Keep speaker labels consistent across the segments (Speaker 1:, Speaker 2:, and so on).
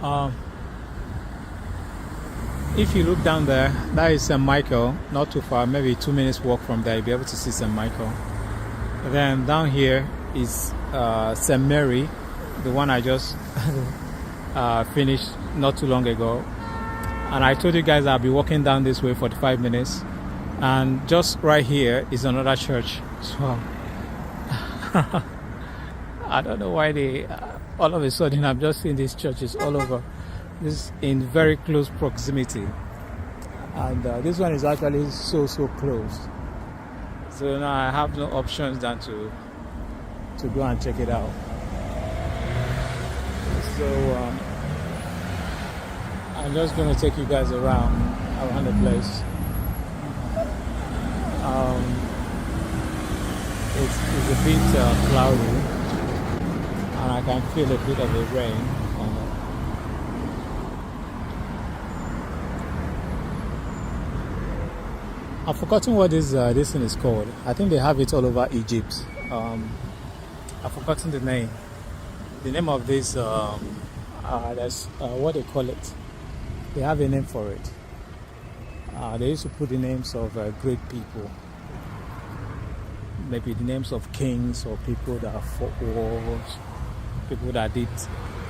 Speaker 1: Um, if you look down there, that is St. Michael, not too far, maybe 2 minutes walk from there, you'll be able to see St. Michael. Then down here is St. Mary, the one I just finished not too long ago. And I told you guys I'll be walking down this way for 5 minutes. And just right here is another church. So I don't know why they all of a sudden I'm just seeing these churches all over. This is in very close proximity, and this one is actually so close. So now I have no options than to go and check it out. So I'm just going to take you guys around the place. It's a bit cloudy, and I can feel a bit of the rain on it. I've forgotten what this thing is called. I think they have it all over Egypt. I've forgotten the name. The name of this, that's what they call it. They have a name for it. They used to put the names of great people. Maybe the names of kings or people that fought wars, people that did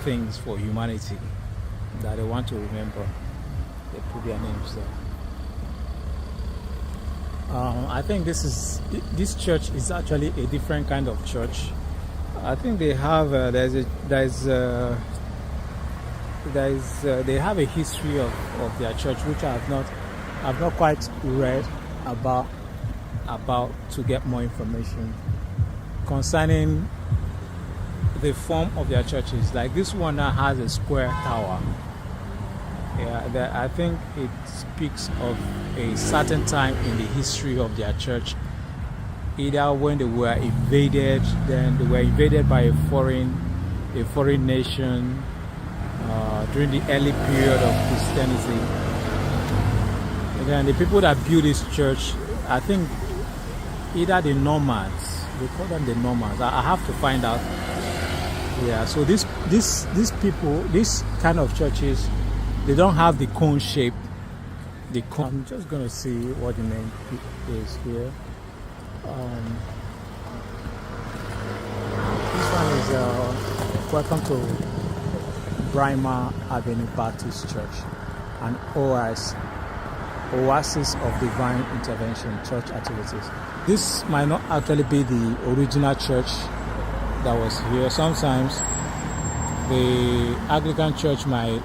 Speaker 1: things for humanity that they want to remember. They put their names there. I think this church is actually a different kind of church. I think they have they have a history of their church which I've not quite read about to get more information concerning the form of their churches. Like this one now has a square tower. Yeah, I think it speaks of a certain time in the history of their church, either when they were invaded, then they were invaded by a foreign nation during the early period of Christianity. And then the people that built this church, I think either the Normans, they call them the Normans. I have to find out. Yeah, so these people, this kind of churches, they don't have the cone shape. I'm just going to see what the name is here. This one is welcome to Brima Avenue Baptist Church, an oasis of divine intervention church activities. This might not actually be the original church that was here. Sometimes the Anglican church might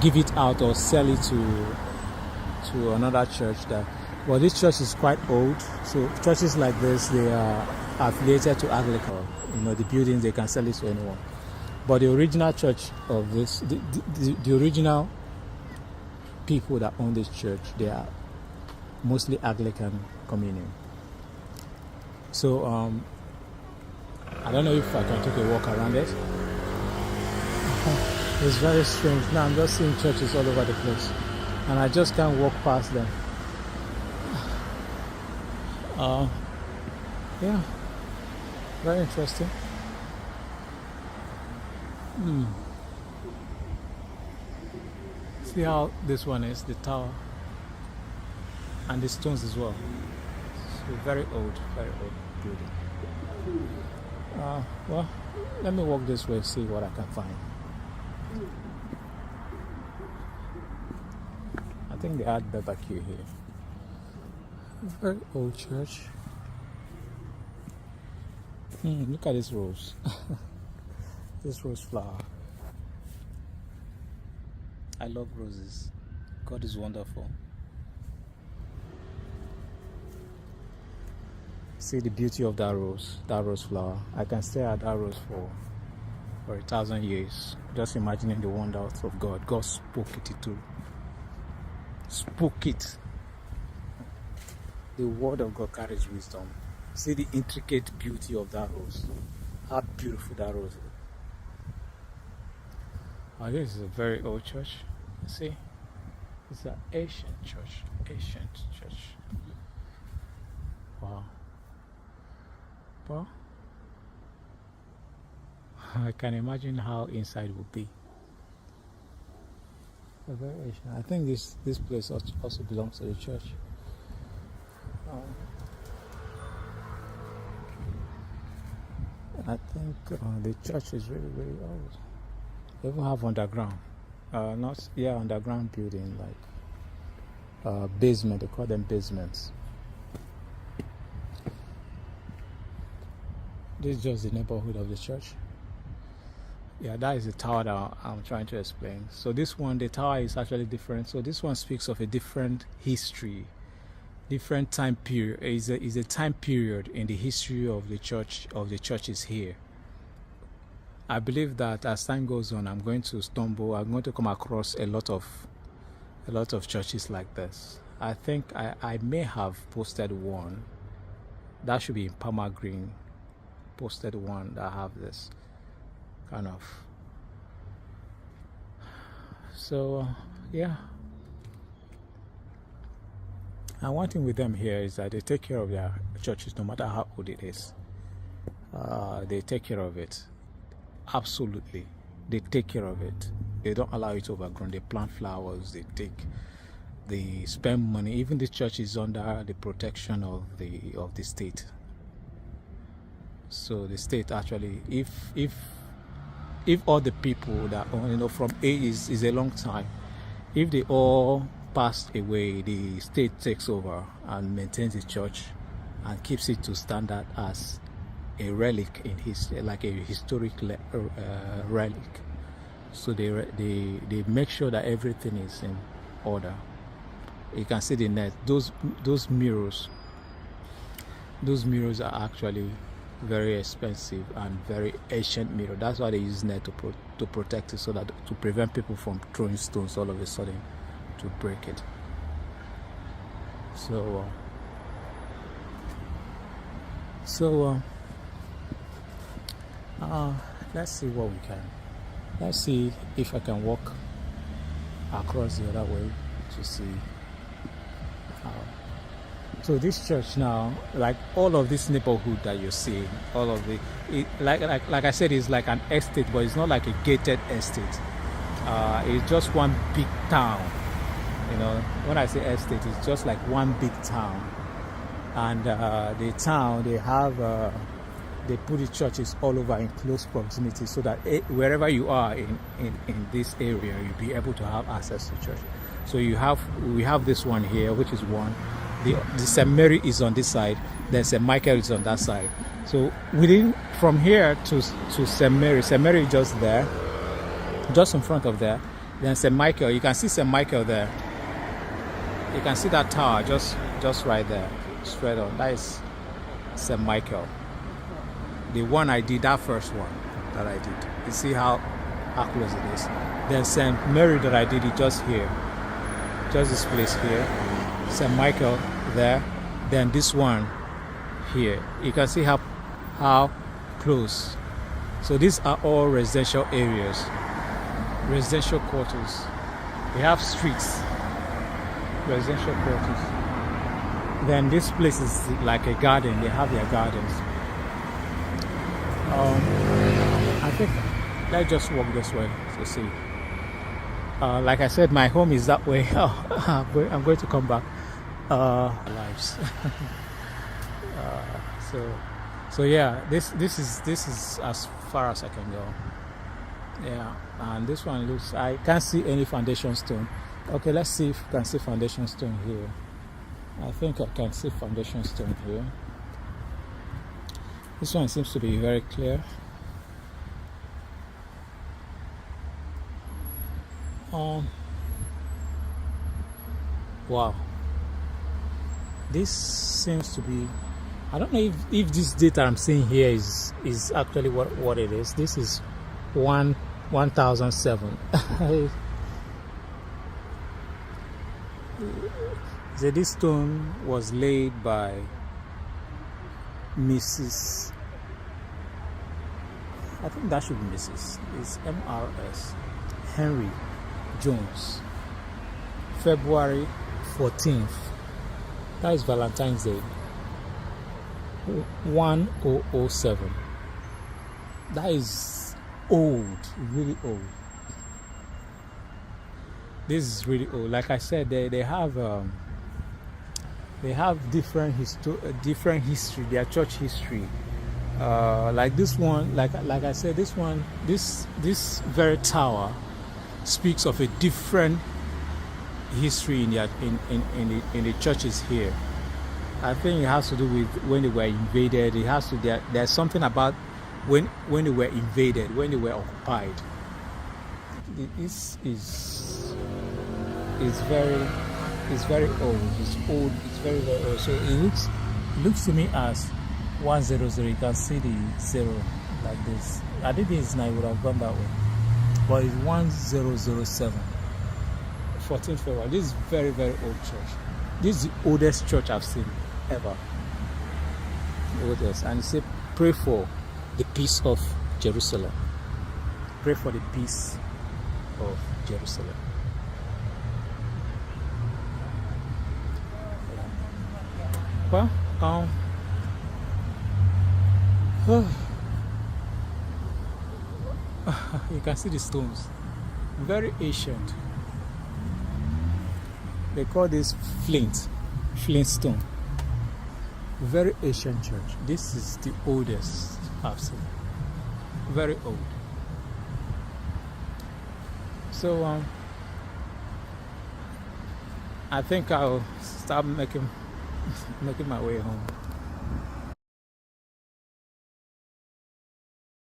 Speaker 1: give it out or sell it to another church. Well, this church is quite old, so churches like this, they are affiliated to Anglican. The buildings, they can sell it to anyone. But the original church of this, the original people that own this church, they are mostly Anglican communion. So I don't know if I can take a walk around it. It's very strange. Now I'm just seeing churches all over the place, and I just can't walk past them. Yeah, very interesting. See how this one is, the tower, and the stones as well. So very old building. Well, let me walk this way, see what I can find. I think they had barbecue here. Very old church. Look at this rose. This rose flower. I love roses. God is wonderful. See the beauty of that rose flower. I can stare at that rose for 1,000 years, just imagining the wonders of God. God spoke it too. Spoke it. The word of God carries wisdom. See the intricate beauty of that rose. How beautiful that rose is. Oh, this is a very old church. See, it's an ancient church. Wow. Well, I can imagine how inside would be. very ancient. I think this place also belongs to the church. I think the church is really, really old. They even have underground, underground building, like basement. They call them basements. This is just the neighborhood of the church. Yeah, that is the tower that I'm trying to explain. So this one, the tower is actually different. So this one speaks of a different history, different time period. Is a time period in the history of the church, of the churches here. I believe that as time goes on, I'm going to come across a lot of churches like this. I think I may have posted one. That should be in Palmer Green. Posted one that have this kind of. So yeah. And one thing with them here is that they take care of their churches no matter how old it is. They take care of it. Absolutely. They take care of it. They don't allow it overgrown. They plant flowers. They spend money. Even the church is under the protection of the state. So the state actually, if all the people that from age is a long time, if they all passed away, the state takes over and maintains the church and keeps it to standard as a relic in history, like a historic relic. So they make sure that everything is in order. You can see the net. Those mirrors are actually very expensive and very ancient mirror. That's why they use net to protect it, so that to prevent people from throwing stones all of a sudden to break it. So let's see what we can. Let's see if I can walk across the other way to see how. So this church now, like all of this neighborhood that you're seeing, all of like I said, it's like an estate, but it's not like a gated estate. It's just one big town. When I say estate, it's just like one big town. And the town, they put the churches all over in close proximity, so that wherever you are in this area, you'll be able to have access to church. So we have this one here, which is one. The St. Mary is on this side, then St. Michael is on that side. So from here to St. Mary is just there, just in front of there. Then St. Michael, you can see St. Michael there. You can see that tower just right there, straight on. That is St. Michael. The one I did, that first one that I did. You see how close it is. Then St. Mary that I did it just here, just this place here. St. Michael there, then this one here. You can see how close. So these are all residential areas, residential quarters. They have streets, residential quarters. Then this place is like a garden. They have their gardens. I think let's just walk this way to see. Like I said, my home is that way. I'm going to come back. Lives. So yeah, this is as far as I can go. Yeah, and this one looks. I can't see any foundation stone. Okay, let's see if you can see foundation stone here. I think I can see foundation stone here. This one seems to be very clear. Wow. This seems to be, I don't know if this data I'm seeing here is actually what it is. This is 1007. So this stone was laid by Mrs. I think that should be Mrs. It's MRS Henry Jones, February 14th. That is Valentine's Day. 1007. That is old, really old. This is really old. Like I said, they have different history, their church history. Like this one, like I said, this very tower speaks of a different history in the churches here. I think it has to do with when they were invaded. It has to there's something about when they were invaded, when they were occupied. This is very old. It's old. It's very old. So it looks to me as 100. You can see the 0 like this. I think this now would have gone that way, but it's 1007. 14th February. This is very old church. This is the oldest church I've seen ever. The oldest, and it says, "Pray for the peace of Jerusalem." Pray for the peace of Jerusalem. Well, you can see the stones, very ancient. They call this flintstone. Very ancient church. This is the oldest I've seen. Very old. So I think I'll start making my way home.